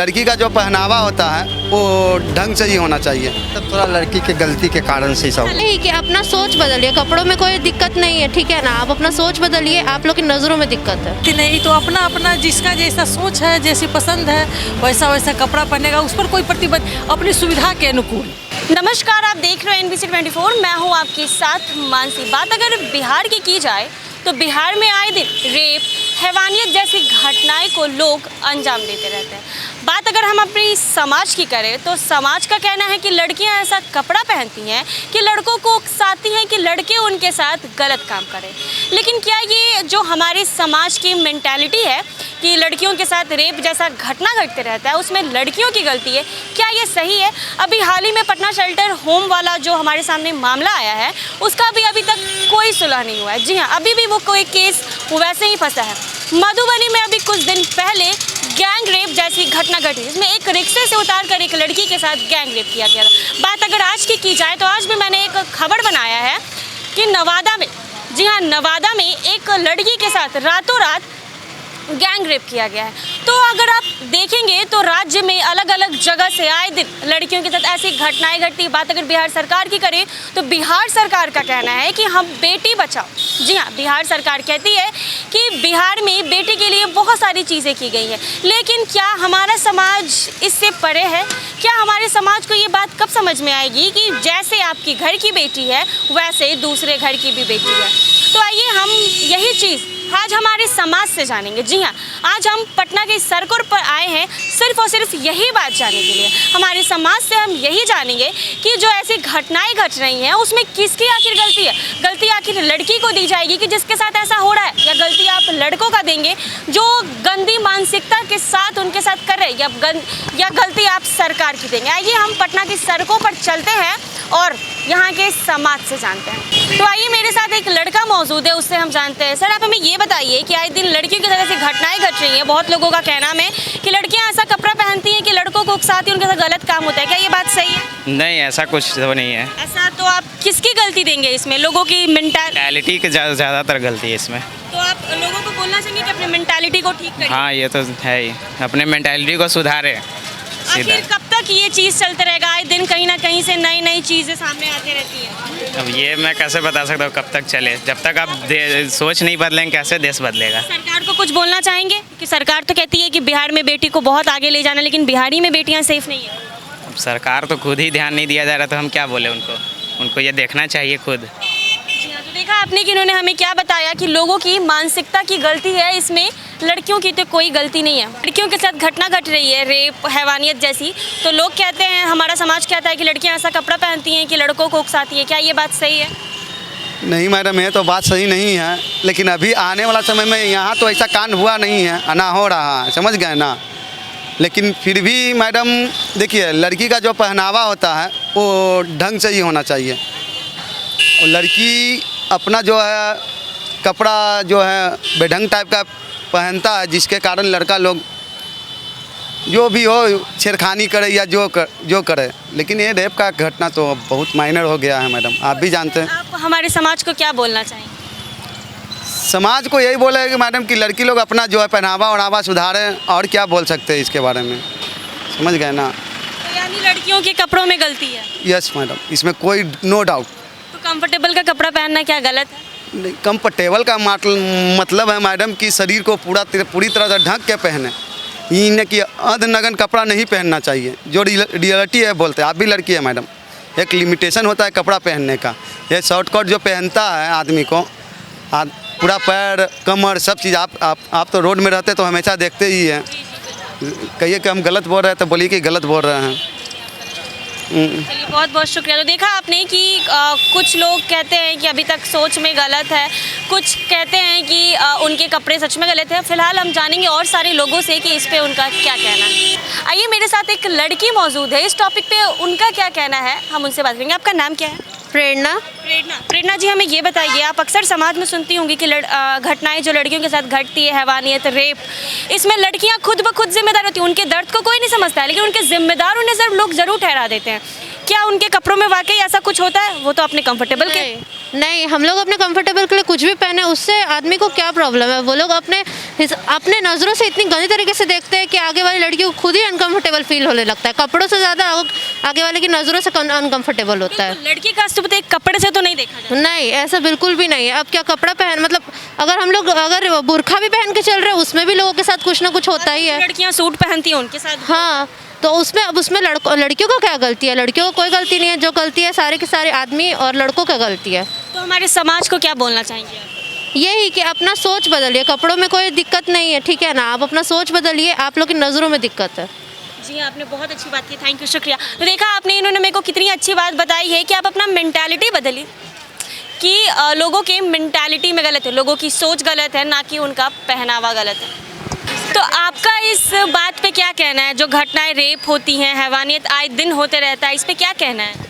लड़की का जो पहनावा होता है वो ढंग से ही होना चाहिए। तब थोड़ा लड़की के गलती के कारण से सब नहीं कि अपना सोच बदलिए, कपड़ों में कोई दिक्कत नहीं है, ठीक है ना। आप अपना सोच बदलिए, आप लोग की नज़रों में दिक्कत है कि नहीं, तो अपना अपना जिसका जैसा सोच है, जैसी पसंद है वैसा वैसा कपड़ा पहनेगा, उस पर कोई प्रतिबंध अपनी सुविधा के अनुकूल। नमस्कार, आप देख रहे हैं NBC 24। मैं हूं आपके साथ मानसी। बात अगर बिहार की जाए तो बिहार में आए दिन रेप, हैवानियत जैसी घटनाएं को लोग अंजाम देते रहते हैं। बात अगर हम अपनी समाज की करें तो समाज का कहना है कि लड़कियां ऐसा कपड़ा पहनती हैं कि लड़कों को उकसाती हैं कि लड़के उनके साथ गलत काम करें। लेकिन क्या ये जो हमारे समाज की मेंटालिटी है कि लड़कियों के साथ रेप जैसा घटना घटते रहता है, उसमें लड़कियों की गलती है, क्या ये सही है? अभी हाल ही में पटना शेल्टर होम वाला जो हमारे सामने मामला आया है, उसका भी अभी तक कोई सुलह नहीं हुआ है। जी हाँ, अभी भी वो कोई केस वैसे ही फंसा है। मधुबनी में अभी कुछ दिन पहले गैंग रेप जैसी घटना घटी, जिसमें एक रिक्शे से उतार कर एक लड़की के साथ गैंग रेप किया गया था। बात अगर आज की जाए तो आज भी मैंने एक खबर बनाया है कि नवादा में, जी हाँ, नवादा में एक लड़की के साथ रातों रात गैंग रेप किया गया है। तो अगर आप देखेंगे तो राज्य में अलग अलग जगह से आए दिन लड़कियों के साथ ऐसी घटनाएं घटती। बात अगर बिहार सरकार की करें तो बिहार सरकार का कहना है कि हम बेटी बचाओ। जी हाँ, बिहार सरकार कहती है कि बिहार में बेटी के लिए बहुत सारी चीज़ें की गई हैं। लेकिन क्या हमारा समाज इससे परे है? क्या हमारे समाज को ये बात कब समझ में आएगी कि जैसे आपकी घर की बेटी है वैसे दूसरे घर की भी बेटी है? तो आइए हम यही चीज़ आज हमारे समाज से जानेंगे। जी हाँ, आज हम पटना के सड़कों पर आए हैं सिर्फ और सिर्फ यही बात जानने के लिए। हमारे समाज से हम यही जानेंगे कि जो ऐसी घटनाएं घट रही हैं उसमें किसकी आखिर गलती है। गलती आखिर लड़की को दी जाएगी कि जिसके साथ ऐसा हो रहा है, या गलती आप लड़कों का देंगे जो गंदी मानसिकता के साथ उनके साथ कर रहे हैं, या गलती आप सरकार की देंगे? आइए हम पटना की सड़कों पर चलते हैं और यहाँ के समाज से जानते हैं। तो आइए, मेरे साथ एक लड़का मौजूद है, उससे हम जानते हैं। सर, आप हमें ये बताइए कि आए दिन लड़कियों की तरह से घटनाएं घट रही हैं। बहुत लोगों का कहना है कि लड़कियां ऐसा कपड़ा पहनती हैं कि लड़कों को उकसाती हैं, उनके साथ गलत काम होता है। क्या ये बात सही है? नहीं, ऐसा कुछ तो नहीं है। ऐसा तो आप किसकी गलती देंगे इसमें? लोगों की मेंटालिटी की ज़्यादातर गलती है इसमें। तो आप लोगों को बोलना चाहेंगे कि अपनी मेंटालिटी को ठीक करें। हाँ, ये तो है ही, अपने मेंटालिटी को सुधारे। आखिर कब तक ये चीज़ चलते रहेगा? आए दिन कहीं ना कहीं से नई नई चीज़ें सामने आती रहती है। अब ये मैं कैसे बता सकता हूँ कब तक चले? जब तक आप सोच नहीं बदलेंगे कैसे देश बदलेगा? सरकार को कुछ बोलना चाहेंगे कि सरकार तो कहती है कि बिहार में बेटी को बहुत आगे ले जाना, लेकिन बिहारी में बेटियां सेफ नहीं है। अब सरकार तो खुद ही ध्यान नहीं दिया जा रहा, तो हम क्या बोले उनको ये देखना चाहिए खुद। जी हाँ, तो देखा आपने कि इन्होंने हमें क्या बताया कि लोगों की मानसिकता की गलती है, इसमें लड़कियों की तो कोई गलती नहीं है। लड़कियों के साथ घटना घट रही है, रेप, हैवानियत जैसी, तो लोग कहते हैं, हमारा समाज कहता है कि लड़कियां ऐसा कपड़ा पहनती हैं कि लड़कों को उकसाती है। क्या ये बात सही है? नहीं मैडम, ये तो बात सही नहीं है, लेकिन अभी आने वाला समय में यहाँ तो ऐसा कांड हुआ नहीं है, ना हो रहा है, समझ गए ना। लेकिन फिर भी मैडम देखिए, लड़की का जो पहनावा होता है वो ढंग से ही होना चाहिए। और लड़की अपना जो है कपड़ा जो है बेढंग टाइप का पहनता है, जिसके कारण लड़का लोग जो भी हो छेड़खानी करे या जो करे। लेकिन ये रेप का घटना तो बहुत माइनर हो गया है मैडम, आप भी जानते हैं। आप हमारे समाज को क्या बोलना चाहेंगे? समाज को यही बोले कि मैडम कि लड़की लोग अपना जो है पहनावा वनावा सुधारें, और क्या बोल सकते हैं इसके बारे में, समझ गए ना। तो यानी लड़कियों के कपड़ों में गलती है? यस मैडम, इसमें कोई नो डाउट। तो कंफर्टेबल का कपड़ा पहनना क्या गलत है? नहीं, कंफर्टेबल का मतलब है मैडम कि शरीर को पूरी तरह से ढक के पहने, ये न कि अर्धनग्न कपड़ा नहीं पहनना चाहिए। जो रियलिटी है बोलते हैं, आप भी लड़की है मैडम, एक लिमिटेशन होता है कपड़ा पहनने का। ये शॉर्टकट जो पहनता है आदमी को, पूरा पैर कमर सब चीज़, आप तो रोड में रहते तो हमेशा देखते ही हैं। कहिए कि हम गलत बोल रहे हैं तो बोलिए कि गलत बोल रहे हैं। चलिए, बहुत बहुत शुक्रिया। तो देखा आपने कि कुछ लोग कहते हैं कि अभी तक सोच में गलत है, कुछ कहते हैं कि उनके कपड़े सच में गलत है। फिलहाल हम जानेंगे और सारे लोगों से कि इस पे उनका क्या कहना है। आइए, मेरे साथ एक लड़की मौजूद है, इस टॉपिक पे उनका क्या कहना है हम उनसे बात करेंगे। आपका नाम क्या है? प्रेरणा। प्रेरणा जी, हमें ये बताइए, आप अक्सर समाज में सुनती होंगी कि घटनाएं जो लड़कियों के साथ घटती है, हैवानियत, रेप, इसमें लड़कियां खुद ब खुद जिम्मेदार होती हैं। उनके दर्द को कोई नहीं समझता है, लेकिन उनके जिम्मेदार उन्हें सिर्फ लोग जरूर ठहरा देते हैं। क्या उनके कपड़ों में वाकई ऐसा कुछ होता है? वो तो अपने कंफर्टेबल के नहीं, हम लोग अपने कंफर्टेबल के लिए कुछ भी पहने, उससे आदमी को क्या प्रॉब्लम है? वो लोग अपने अपने नज़रों से इतनी गंदी तरीके से देखते हैं कि आगे वाली लड़की को खुद ही अनकंफर्टेबल फील होने लगता है। कपड़ों से ज़्यादा आगे वाले की नज़रों से अनकंफर्टेबल होता है। लड़की का अस्तुपत एक कपड़े से तो नहीं देखा जाता। नहीं, ऐसा बिल्कुल भी नहीं है। अब क्या कपड़ा पहन, मतलब अगर हम लोग बुर्खा भी पहन के चल रहे हैं उसमें भी लोगों के साथ कुछ ना कुछ होता ही है। लड़कियां सूट पहनती हैं उनके साथ। हाँ, तो उसमें लड़कियों को क्या गलती है? लड़कियों को कोई गलती नहीं है। जो गलती है सारे के सारे आदमी और लड़कों का गलती है। तो हमारे समाज को क्या बोलना चाहेंगे आप? यही कि अपना सोच बदलिए। कपड़ों में कोई दिक्कत नहीं है, ठीक है ना? आप अपना सोच बदलिए, आप लोग की नज़रों में दिक्कत है। जी हाँ, आपने बहुत अच्छी बात की, थैंक यू, शुक्रिया। तो देखा आपने, इन्होंने मेरे को कितनी अच्छी बात बताई है कि आप अपना मेंटालिटी बदलिए, कि लोगों के मेंटालिटी में गलत है, लोगों की सोच गलत है, ना कि उनका पहनावा गलत है। तो आपका इस बात पे क्या कहना है? जो घटनाएं रेप होती हैं, हैवानियत आए दिन होते रहता है, इस पे क्या कहना है?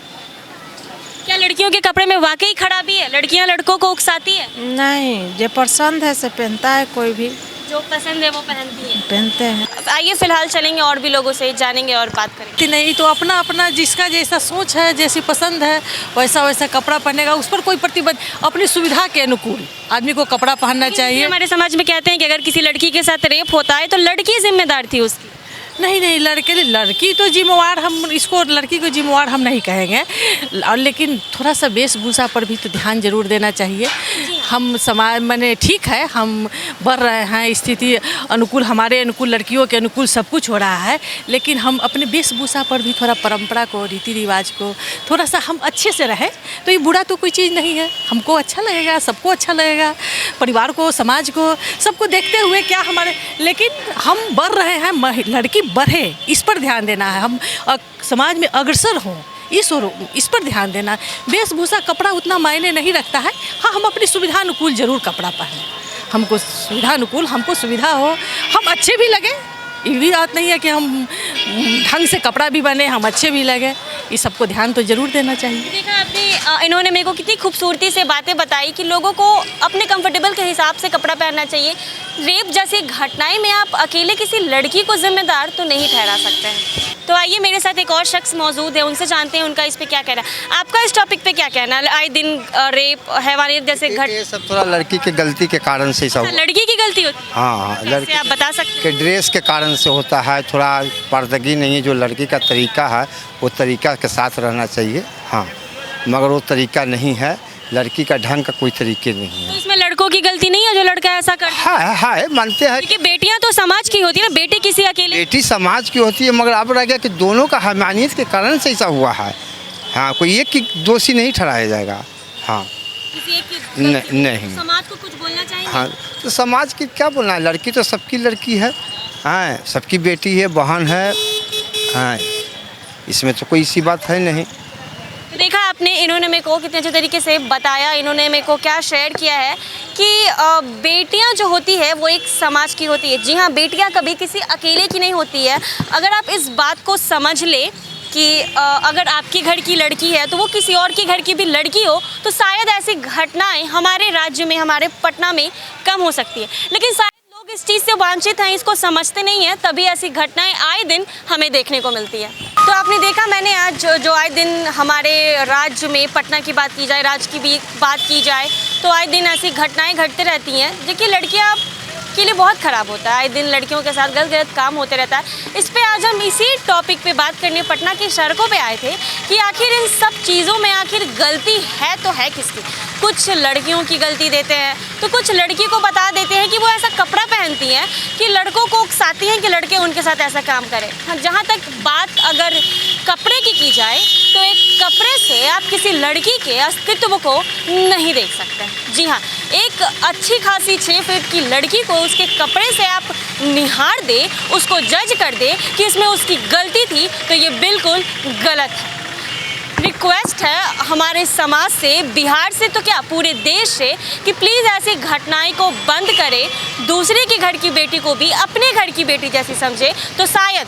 क्या लड़कियों के कपड़े में वाकई खराबी है? लड़कियां लड़कों को उकसाती है? नहीं, जो पसंद है से पहनता है, कोई भी जो पसंद है वो पहनती है। पहनते हैं। आइए फिलहाल चलेंगे और भी लोगों से जानेंगे और बात करेंगे। नहीं तो अपना अपना जिसका जैसा सोच है, जैसी पसंद है, वैसा वैसा कपड़ा पहनेगा। उस पर कोई प्रतिबंध, अपनी सुविधा के अनुकूल आदमी को कपड़ा पहनना चाहिए। हमारे समाज में कहते हैं कि अगर किसी लड़की के साथ रेप होता है तो लड़की जिम्मेदार थी उसकी। नहीं, लड़की तो जिम्मेवार, हम इसको लड़की को जिम्मेवार हम नहीं कहेंगे, लेकिन थोड़ा सा वेशभूषा पर भी तो ध्यान जरूर देना चाहिए। हम समाज माने ठीक है, हम बढ़ रहे हैं, स्थिति अनुकूल, हमारे अनुकूल, लड़कियों के अनुकूल सब कुछ हो रहा है, लेकिन हम अपने वेशभूषा पर भी थोड़ा परंपरा को, रीति रिवाज को थोड़ा सा हम अच्छे से रहें तो ये बुरा तो कोई चीज़ नहीं है। हमको अच्छा लगेगा, सबको अच्छा लगेगा, परिवार को, समाज को, सबको देखते हुए क्या हमारे, लेकिन हम बढ़ रहे हैं, लड़की बढ़े, इस पर ध्यान देना है। हम समाज में अग्रसर हों, इस पर ध्यान देना। वेशभूषा, कपड़ा उतना मायने नहीं रखता है। हाँ, हम अपनी सुविधा अनुकूल जरूर कपड़ा पहनें। हमको सुविधा अनुकूल, हमको सुविधा हो, हम अच्छे भी लगे। ये भी बात नहीं है कि हम ढंग से कपड़ा भी बने, हम अच्छे भी लगे। इस सबको ध्यान तो जरूर देना चाहिए। देखा आपने, इन्होंने मेरे को कितनी खूबसूरती से बातें बताई कि लोगों को अपने कंफर्टेबल के हिसाब से कपड़ा पहनना चाहिए। रेप जैसी घटनाएं में आप अकेले किसी लड़की को जिम्मेदार तो नहीं ठहरा सकते हैं। तो आइए, मेरे साथ एक और शख्स मौजूद है, उनसे जानते हैं उनका इस पे क्या कहना है। आपका इस टॉपिक पे क्या कहना है? आए दिन रेप, हैवानियत जैसे ये सब थोड़ा लड़की के गलती के कारण से सब। लड़की की गलती होती है? हाँ, कैसे आप बता सकते हैं? के ड्रेस के कारण से होता है। थोड़ा पर्दगी नहीं है, जो लड़की का तरीका है वो तरीका के साथ रहना चाहिए। हाँ, मगर वो तरीका नहीं है, लड़की का ढंग का कोई तरीके नहीं है। तो इसमें लड़कों की गलती नहीं है जो लड़का ऐसा करता है? हाँ, मानते हैं क्योंकि बेटियां तो समाज की होती है ना, बेटी किसी अकेले। बेटी समाज की होती है, मगर अब रह गया कि दोनों का हैवानियत के कारण से ऐसा हुआ है। हाँ, कोई एक की दोषी नहीं ठहराया जाएगा। हाँ, किसी एक की नहीं। समाज को कुछ बोलना चाहिए? हाँ, तो समाज की क्या बोलना है, लड़की तो सबकी लड़की है। हाँ, सबकी बेटी है, बहन है। हाँ, इसमें तो कोई सी बात है नहीं। तो देखा आपने, इन्होंने मेरे को कितने अच्छे तरीके से बताया, इन्होंने मेरे को क्या शेयर किया है कि बेटियां जो होती है वो एक समाज की होती है। जी हाँ, बेटियां कभी किसी अकेले की नहीं होती है। अगर आप इस बात को समझ ले कि अगर आपके घर की लड़की है तो वो किसी और के घर की भी लड़की हो, तो शायद ऐसी घटनाएं हमारे राज्य में, हमारे पटना में कम हो सकती है। लेकिन शायद लोग इस चीज़ से वांछित हैं, इसको समझते नहीं हैं, तभी ऐसी घटनाएं आए दिन हमें देखने को मिलती है। तो आपने देखा, मैंने आज जो आए दिन हमारे राज्य में, पटना की बात की जाए, राज्य की भी बात की जाए, तो आए दिन ऐसी घटनाएं घटते रहती हैं जो कि लड़कियां के लिए बहुत ख़राब होता है। आए दिन लड़कियों के साथ गलत काम होते रहता है। इस पे आज हम इसी टॉपिक पे बात करने पटना की सड़कों पे आए थे कि आखिर इन सब चीज़ों में आखिर गलती है तो है किसकी। कुछ लड़कियों की गलती देते हैं, तो कुछ लड़की को बता देते हैं कि वो ऐसा कपड़ा पहनती हैं कि लड़कों को उकसाती हैं कि लड़के उनके साथ ऐसा काम करें। हाँ, जहाँ तक बात अगर कपड़े की जाए तो एक कपड़े से आप किसी लड़की के अस्तित्व को नहीं देख सकते। जी हाँ, एक अच्छी खासी 6 फीट की लड़की को उसके कपड़े से आप निहार दे, उसको जज कर दे कि इसमें उसकी गलती थी, तो ये बिल्कुल गलत है। रिक्वेस्ट है हमारे समाज से, बिहार से तो क्या पूरे देश से, कि प्लीज़ ऐसी घटनाएं को बंद करें। दूसरे के घर की बेटी को भी अपने घर की बेटी जैसी समझे, तो शायद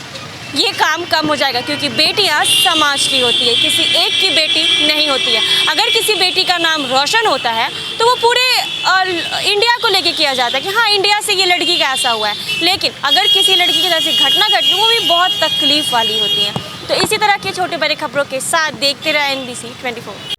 ये काम कम हो जाएगा। क्योंकि बेटियां समाज की होती है, किसी एक की बेटी नहीं होती है। अगर किसी बेटी का नाम रोशन होता है तो वो पूरे इंडिया को लेके किया जाता है कि हाँ, इंडिया से ये लड़की का ऐसा हुआ है। लेकिन अगर किसी लड़की की जैसी घटना घटती, वो भी बहुत तकलीफ वाली होती है। तो इसी तरह के छोटे बड़े खबरों के साथ देखते रहे NBC 24।